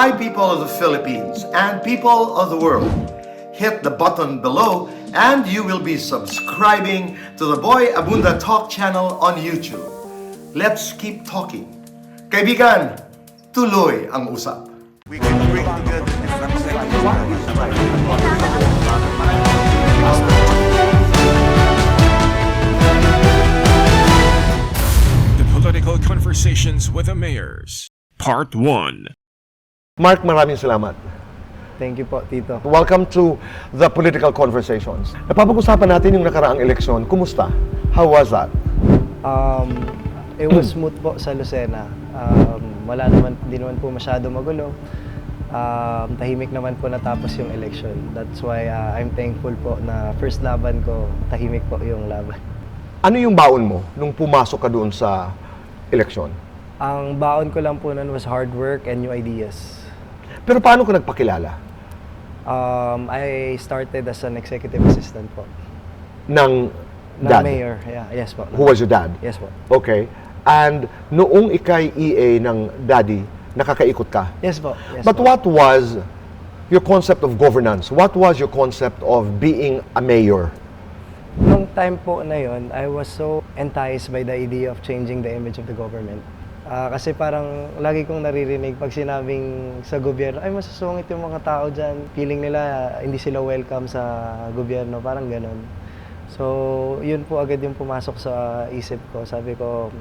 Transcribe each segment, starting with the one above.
My people of the Philippines and people of the world, hit the button below and you will be subscribing to the Boy Abunda Talk channel on YouTube. Let's keep talking. Kaibigan, tuloy ang usap. We can bring together different segments. The Political Conversations with the Mayors, Part 1. Mark, maraming salamat. Thank you po, Tito. Welcome to the Political Conversations. Napapag-usapan natin yung nakaraang eleksyon. Kumusta? How was that? It was smooth po sa Lucena. Di naman po masyado magulo. Tahimik naman po natapos yung election. That's why I'm thankful po na first laban ko, tahimik po yung laban. Ano yung baon mo nung pumasok ka doon sa eleksyon? Ang baon ko lang po nun was hard work and new ideas. Pero paano ka nagpakilala? I started as an executive assistant po. Ng Na dad? mayor. Yeah, yes po. Who was your dad? Yes po. Okay. And noong ikay EA ng daddy, nakakaikot ka. Yes po. Yes But po. what was your concept of governance? What was your concept of being a mayor? Nung time po na yon, I was so enticed by the idea of changing the image of the government. Kasi parang lagi kong naririnig pag sinabing sa gobyerno, ay masusungit yung mga tao dyan. Feeling nila hindi sila welcome sa gobyerno, parang ganon. So, yun po agad yung pumasok sa isip ko. Sabi ko,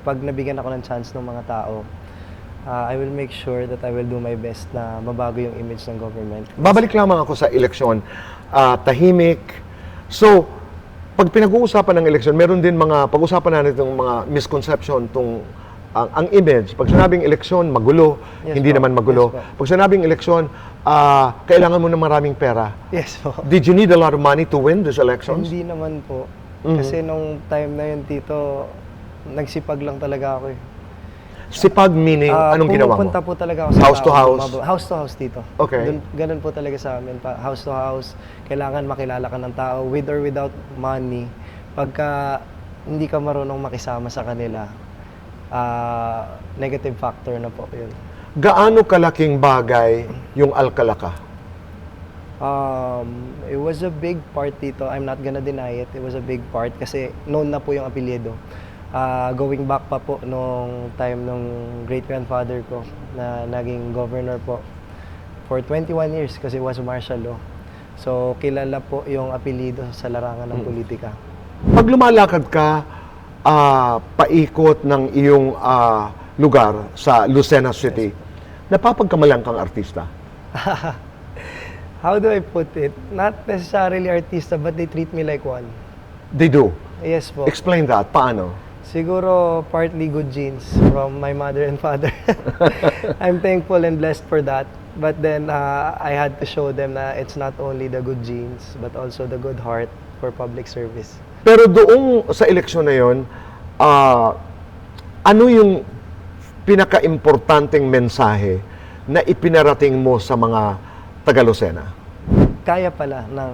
pag nabigyan ako ng chance ng mga tao, I will make sure that I will do my best na mabago yung image ng government. Babalik lamang ako sa eleksyon. Tahimik. So, pag pinag-uusapan ng eleksyon, meron din mga, pag-usapan natin itong mga misconception, ang image. Pag sinabing eleksyon, magulo, Yes hindi po. naman magulo. Yes po. Pag sinabing eleksyon, kailangan mo ng maraming pera. Yes po. Did you need a lot of money to win these elections? Hindi naman po. Kasi nung time na yun, Tito, nagsipag lang talaga ako eh. Sipag meaning, anong ginawa mo? Pumupunta po talaga ako sa House to tao, house? House to house, Tito. Okay. Ganun po talaga sa amin. House to house, kailangan makilala ka ng tao with or without money. Pagka hindi ka marunong makisama sa kanila, negative factor na po yun. Gaano kalaking bagay yung Alcalaca? It was a big part, Tito. I'm not gonna deny it. It was a big part kasi known na po yung apelyido. Going back pa po nung time nung great-grandfather ko na naging governor po for 21 years kasi was martial law. So, kilala po yung apelyido sa larangan ng politika. Pag lumalakad ka, paikot ng iyong lugar sa Lucena City, napapagkamalang kang artista? How do I put it? Not necessarily artista, but they treat me like one. They do. Yes po. Explain that. Paano? Siguro partly good genes from my mother and father. I'm thankful and blessed for that. But then I had to show them na it's not only the good genes, but also the good heart for public service. Pero doong sa eleksyon na yon, ano yung pinaka-importanteng mensahe na ipinarating mo sa mga taga-Lucena? Kaya pala ng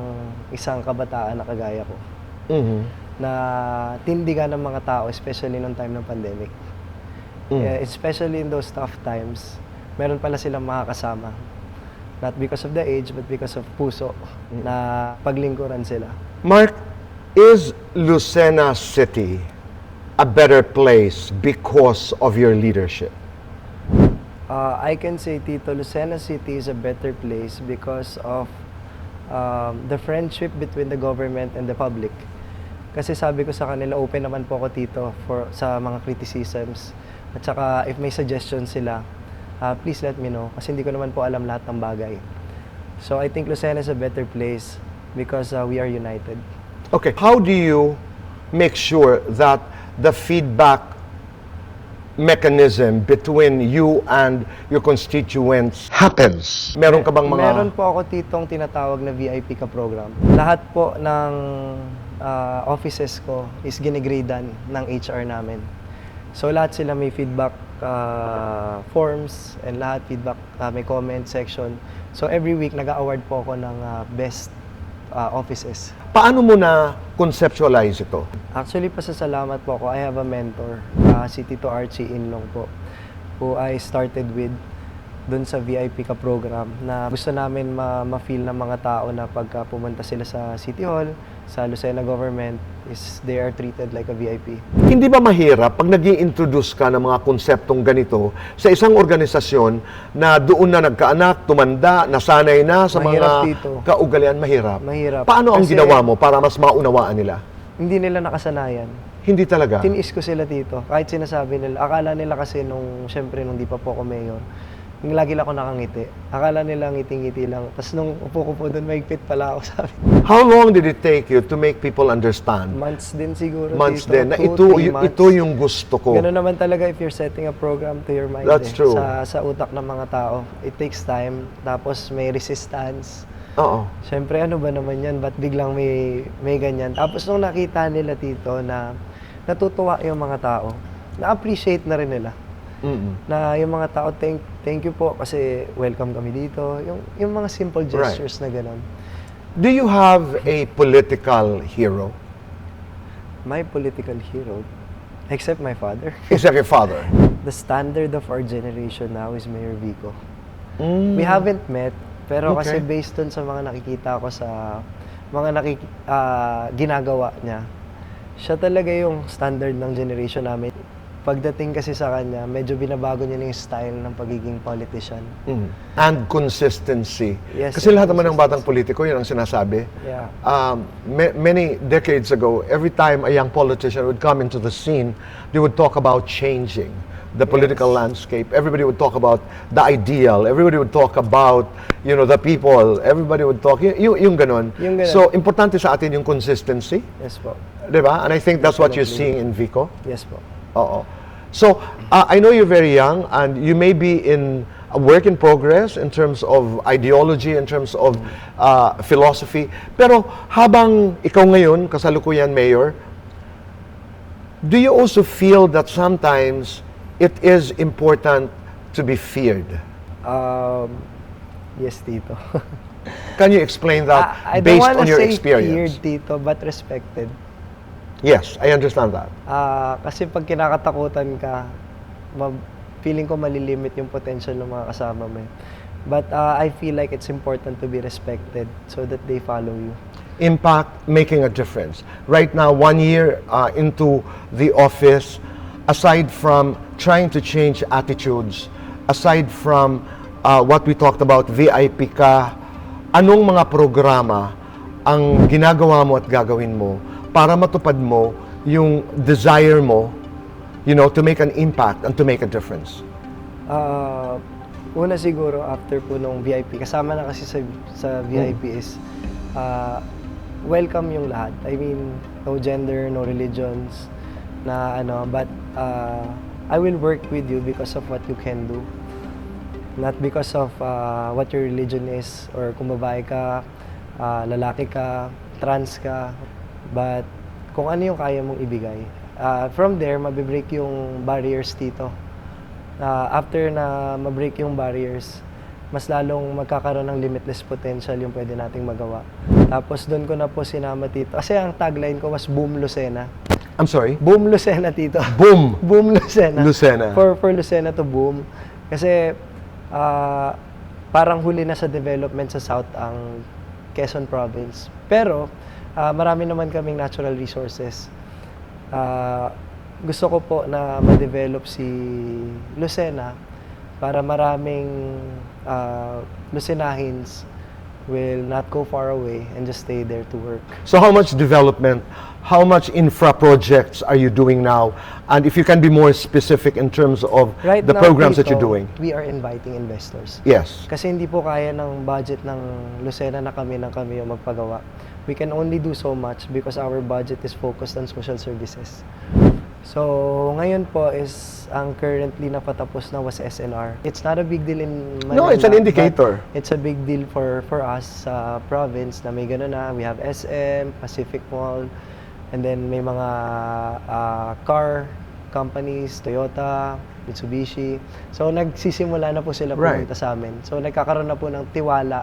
isang kabataan na kagaya ko na tindigan ng mga tao, especially nung time ng pandemic. Especially in those tough times, meron pala silang makakasama. Not because of the age, but because of puso na paglingkuran sila. Mark, is Lucena City a better place because of your leadership? I can say, Tito, Lucena City is a better place because of the friendship between the government and the public. Kasi sabi ko sa kanila, open naman po ako, Tito, sa mga criticisms. At saka, if may suggestions sila, please let me know. Kasi hindi ko naman po alam lahat ng bagay. So, I think Lucena is a better place because we are united. Okay, how do you make sure that the feedback mechanism between you and your constituents happens? Meron ka bang mga... Meron po ako, Titong, tinatawag na VIP ka program. Lahat po ng offices ko is ginigradean ng HR namin. So lahat sila may feedback forms and lahat feedback, may comment section. So every week nag-award po ako ng best offices. Paano mo na conceptualize ito? Actually, pasasalamat po ako. I have a mentor, si Tito Archie Inlong po, who I started with. dun sa VIP ka program na gusto namin ma-feel ng mga tao na pagka pumunta sila sa City Hall, sa Lucena government, is they are treated like a VIP. Hindi ba mahirap pag nag introduce ka ng mga konseptong ganito sa isang organisasyon na doon na nagkaanak, tumanda, nasanay na sa Mahirap mga dito. kaugalian? Mahirap. Mahirap. Paano ang Kasi ginawa mo para mas maunawaan nila? Hindi nila nakasanayan. Hindi talaga. Tiniis ko sila dito. Kahit sinasabi nila, akala nila kasi syempre nung di pa po ako mayor, yung lagi lang ako nakangiti. Akala nila ngiti-ngiti lang. Tapos nung upo ko po doon, mahigpit pala ako, sabi. How long did it take you to make people understand? Months din siguro Months dito. din. Na 2-3 months. ito yung gusto ko. Ganun naman talaga if you're setting a program to your mind. That's true. Sa utak ng mga tao. It takes time. Tapos may resistance. Oo. Siyempre, ano ba naman yan? Ba't biglang may ganyan? Tapos nung nakita nila dito na natutuwa yung mga tao, na-appreciate na rin nila. Na yung mga tao, thank you po kasi welcome kami dito. Yung mga simple gestures na gano'n. Do you have a political hero? My political hero, except my father. Except your father. The standard of our generation now is Mayor Vico. We haven't met, pero kasi Okay. based dun sa mga nakikita ko sa mga ginagawa niya, siya talaga yung standard ng generation namin. Pagdating kasi sa kanya, medyo binabago niya na yung style ng pagiging politician. And consistency. Yes, Kasi and lahat naman ng batang politiko, yun ang sinasabi. Yeah. Many decades ago, every time a young politician would come into the scene, they would talk about changing the political landscape. Everybody would talk about the ideal. Everybody would talk about, the people. Everybody would talk, yung ganon. Yung ganon. So, importante sa atin yung consistency. Yes po. Diba? And I think that's what you're seeing Definitely. in Vico. Yes po. Oo. So, I know you're very young and you may be in a work in progress in terms of ideology, in terms of philosophy. Pero habang ikaw ngayon, kasalukuyan mayor, do you also feel that sometimes it is important to be feared? Yes, Tito. Can you explain that I don't based wanna on your say experience? feared, Tito, but respected. Yes, I understand that. Kasi pag kinakatakutan ka, feeling ko malilimit yung potential ng mga kasama mo. But I feel like it's important to be respected so that they follow you. Impact, making a difference. Right now, 1 year into the office, aside from trying to change attitudes, aside from what we talked about, VIP ka, anong mga programa ang ginagawa mo at gagawin mo para matupad mo yung desire mo, to make an impact and to make a difference? Una siguro, after po nung VIP, kasama na kasi sa VIP is welcome yung lahat. I mean, no gender, no religions, but I will work with you because of what you can do. Not because of what your religion is, or kung babae ka, lalaki ka, trans ka, but kung ano yung kaya mong ibigay. From there, mabibreak yung barriers dito. After na mabreak yung barriers, mas lalong magkakaroon ng limitless potential yung pwede nating magawa. Tapos doon ko na po sinama dito. Kasi ang tagline ko was Boom Lucena. I'm sorry? Boom Lucena, Tito. Boom! Boom Lucena. Lucena. For Lucena to boom. Kasi parang huli na sa development sa South ang Quezon Province. Pero marami naman kaming natural resources. Gusto ko po na ma-develop si Lucena para maraming Lucenahins will not go far away and just stay there to work. So how much development, how much infra projects are you doing now? And if you can be more specific in terms of Right the now, programs that Tito, you're doing. we are inviting investors. Yes. Kasi hindi po kaya ng budget ng Lucena na kami yung magpagawa. We can only do so much because our budget is focused on social services. So, ngayon po is ang currently napatapos na was SNR. It's not a big deal in Manila. No, it's an indicator. but It's a big deal for us sa province na may gano'n na. We have SM, Pacific Mall, and then may mga car companies, Toyota, Mitsubishi. So, nagsisimula na po sila Right. pumunta sa amin. So, nagkakaroon na po ng tiwala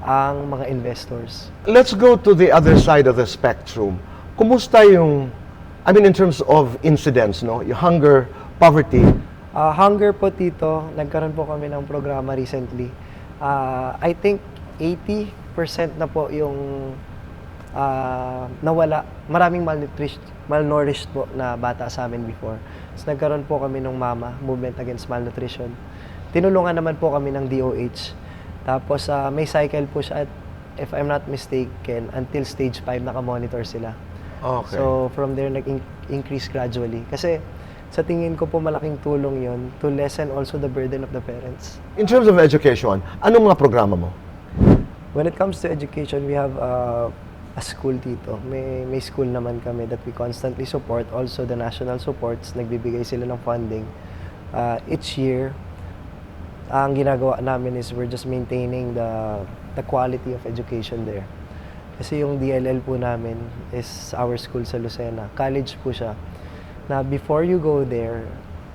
ang mga investors. Let's go to the other side of the spectrum. Kumusta yung, in terms of incidents, yung hunger, poverty, Hunger po, Tito, nagkaroon po kami ng programa recently. I think 80% na po yung nawala. Maraming malnourished po na bata sa amin before. So, nagkaroon po kami ng MAMA, Movement Against Malnutrition. Tinulungan naman po kami ng DOH. Tapos may cycle po siya at, if I'm not mistaken, until stage 5 naka-monitor sila. Okay. So, from there, nag-increase gradually. Kasi, sa tingin ko po malaking tulong yon to lessen also the burden of the parents. In terms of education, anong mga programa mo? When it comes to education, we have a school dito. May school naman kami that we constantly support. Also, the national supports, nagbibigay sila ng funding. Each year, ang ginagawa namin is we're just maintaining the quality of education there. Kasi yung DLL po namin is our school sa Lucena. College po siya. Na before you go there,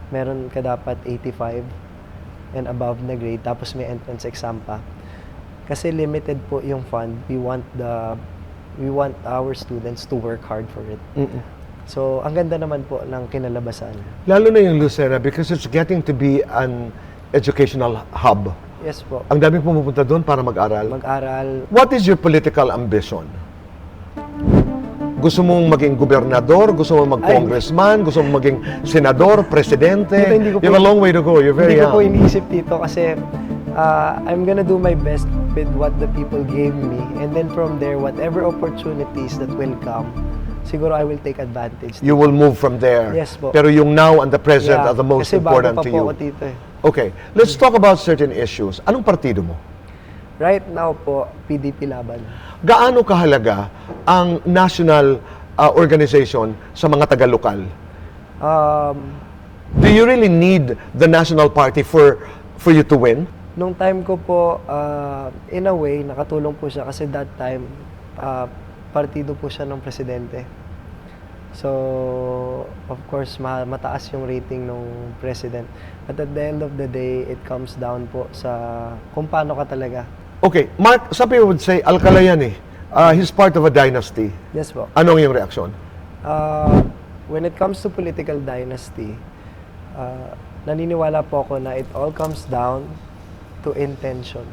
meron ka dapat 85 and above na grade, tapos may entrance exam pa. Kasi limited po yung fund. We want our students to work hard for it. So, ang ganda naman po ng kinalabasan. Lalo na yung Lucena because it's getting to be an educational hub. Yes po. Ang daming pumupunta doon para mag-aral. Mag-aral. What is your political ambition? Gusto mong maging gobernador? Gusto mong mag-congressman? Gusto mong maging senador, presidente? Hindi ko po- You have a long way to go. You're very Hindi ko po young. iniisip dito kasi I'm gonna do my best with what the people gave me. And then from there, whatever opportunities that will come, siguro I will take advantage. You will move from there. Yes po. Pero yung now and the present Yeah, are the most kasi important bago pa to po you. ako dito eh. Okay, let's talk about certain issues. Anong partido mo? Right now po, PDP laban. Gaano kahalaga ang national organization sa mga taga-lokal? Do you really need the national party for you to win? Nung time ko po, in a way, nakatulong po siya kasi that time, partido po siya ng presidente. So, of course, mataas yung rating ng president. But at the end of the day, it comes down po sa kung paano ka talaga. Okay, Mark, some people would say, Alcala yan eh. He's part of a dynasty. Yes po. Anong yung reaksyon? When it comes to political dynasty, naniniwala po ako na it all comes down to intention.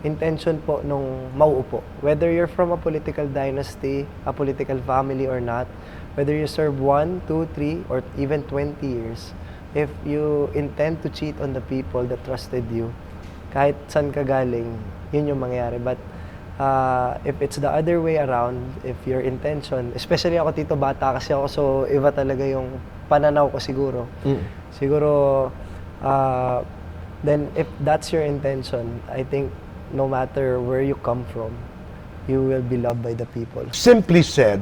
Intention po nung mauupo. Whether you're from a political dynasty, a political family or not, whether you serve 1, 2, 3, or even 20 years, if you intend to cheat on the people that trusted you, kahit saan ka galing, yun yung mangyayari. But if it's the other way around, if your intention, especially ako dito, bata kasi ako, so iba talaga yung pananaw ko siguro. Siguro, then if that's your intention, I think no matter where you come from, you will be loved by the people. Simply said,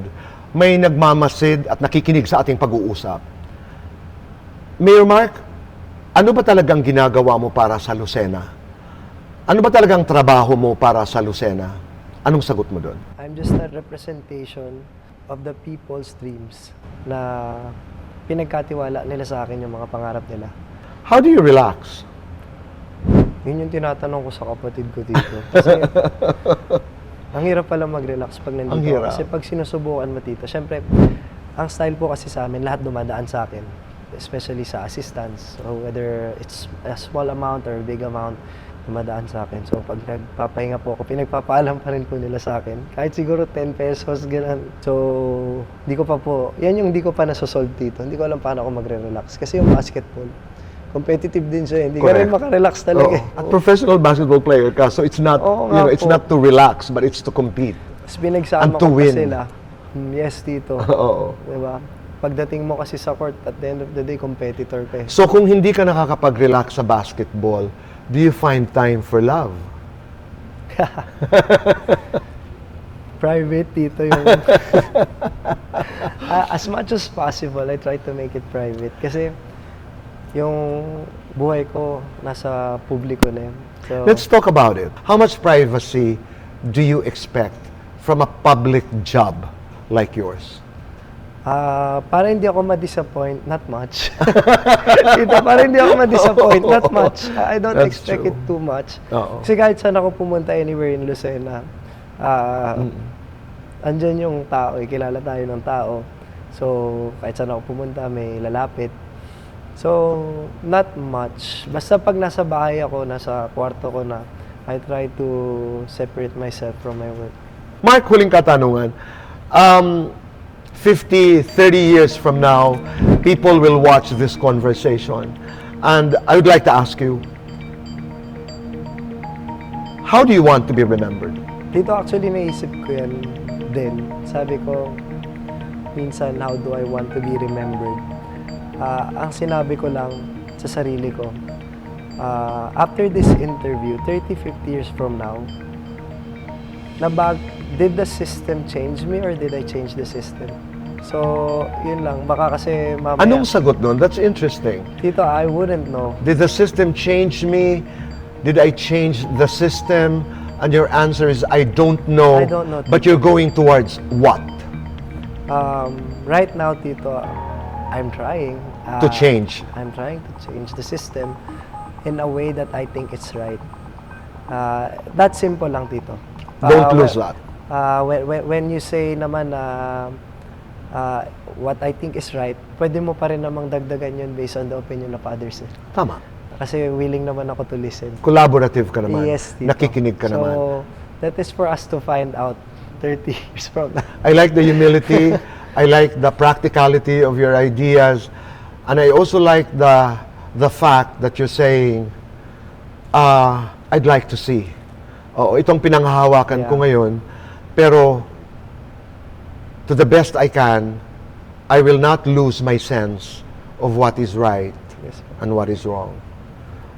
may nagmamasid at nakikinig sa ating pag-uusap. Mayor Mark, ano ba talagang ginagawa mo para sa Lucena? Ano ba talagang trabaho mo para sa Lucena? Anong sagot mo doon? I'm just a representation of the people's dreams na pinagkatiwala nila sa akin yung mga pangarap nila. How do you relax? Yun yung tinatanong ko sa kapatid ko dito. Kasi ang hirap pala mag-relax pag nandito. Ang hirap. Kasi pag sinusubukan mo dito, syempre, ang style po kasi sa amin, lahat dumadaan sa akin. Especially sa assistance. So whether it's a small amount or a big amount, dumadaan sa akin. So pag nagpapahinga po ako, pinagpapaalam pa rin po nila sa akin. Kahit siguro 10 pesos, ganun. So, di ko pa po, yan yung di ko pa nasosolve dito. Hindi ko alam paano ako magre-relax. Kasi yung basketball, competitive din siya. Hindi ka rin makarelax talaga. Oo. At professional basketball player ka, so it's not, Oo you nga know, it's po. not to relax, but it's to compete. Tapos pinagsama And to ko pa win. sila. Yes, dito. Oo. Diba? Pagdating mo kasi sa court, at the end of the day, competitor ka eh. So kung hindi ka nakakapag-relax sa basketball, do you find time for love? Private dito yung... as much as possible, I try to make it private. Kasi yung buhay ko nasa publiko na yun. So, Let's talk about it. How much privacy do you expect from a public job like yours? para hindi ako ma-disappoint, not much. Dito, para hindi ako ma-disappoint, not much. I don't That's expect true. it too much. Oo. Kasi kahit saan ako pumunta anywhere in Lucena, andyan yung tao, kilala tayo ng tao. So, kahit saan ako pumunta, may lalapit. So, not much. Basta pag nasa bahay ako, nasa kwarto ko na, I try to separate myself from my work. Mark, huling katanungan. 50, 30 years from now, people will watch this conversation. And I would like to ask you, how do you want to be remembered? Dito actually naisip ko yan din. Sabi ko, minsan, how do I want to be remembered? Ang sinabi ko lang sa sarili ko, after this interview, 30, 50 years from now, did the system change me or did I change the system? So, yun lang. Baka kasi mamaya... Anong sagot nun? That's interesting. Tito, I wouldn't know. Did the system change me? Did I change the system? And your answer is, I don't know. I don't know, But you're going towards what? Right now, Tito, I'm trying. To change. I'm trying to change the system in a way that I think it's right. That simple lang, Tito. Don't lose that. When you say naman na what I think is right, pwede mo pa rin namang dagdagan yun based on the opinion of others. Tama. Kasi willing naman ako to listen. Collaborative ka naman. Yes, Tito. Nakikinig ka naman. So, that is for us to find out 30 years from now. I like the humility. I like the practicality of your ideas. And I also like the fact that you're saying, I'd like to see. Oo, itong pinanghahawakan ko ngayon. Pero, to the best I can, I will not lose my sense of what is right Yes, po. and what is wrong.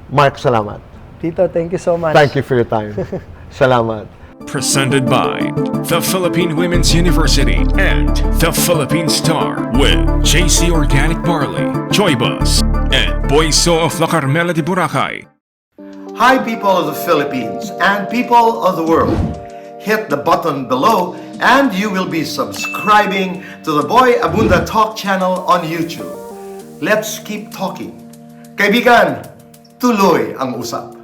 Mark, salamat. Tito, thank you so much. Thank you for your time. Salamat. Presented by the Philippine Women's University and the Philippine Star with JC Organic Barley, Joybus, and Boiso of La Carmela de Boracay. Hi, people of the Philippines and people of the world. Hit the button below and you will be subscribing to the Boy Abunda Talk channel on YouTube. Let's keep talking. Kaibigan, tuloy ang usap.